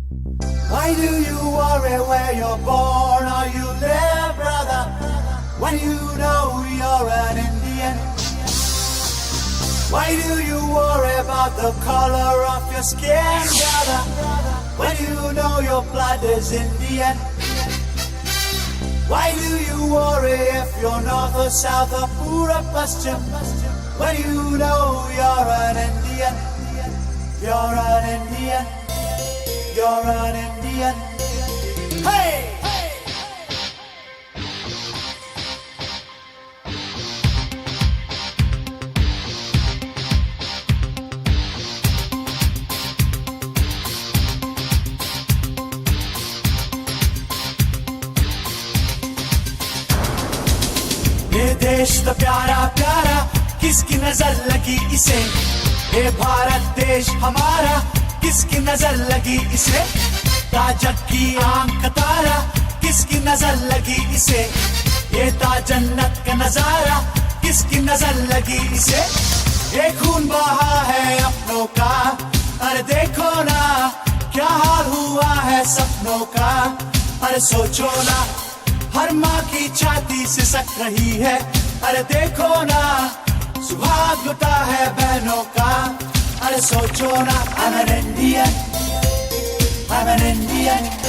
Why do you worry where you're born or you live, brother, when you know you're an Indian? Why do you worry about the color of your skin, brother, when you know your blood is Indian? Why do you worry if you're north or south or pura paschim, when you know you're an Indian? You're an Indian. You're an Indian. Hey! ये देश तो प्यारा प्यारा किसकी नजर लगी इसे, ये भारत देश हमारा किसकी नजर लगी इसे, ताजक की आंख का तारा किसकी नजर लगी इसे, ये ता जन्नत का नजारा किसकी नजर लगी इसे, ये खून बहा है अपनों का, अरे देखो ना क्या हाल हुआ है सपनों का, अरे सोचो ना हर माँ की छाती सिसक रही है, अरे देखो ना सुहाग लुटा है बहनों का, अरे सोचो ना I'm an Indian, I'm an Indian.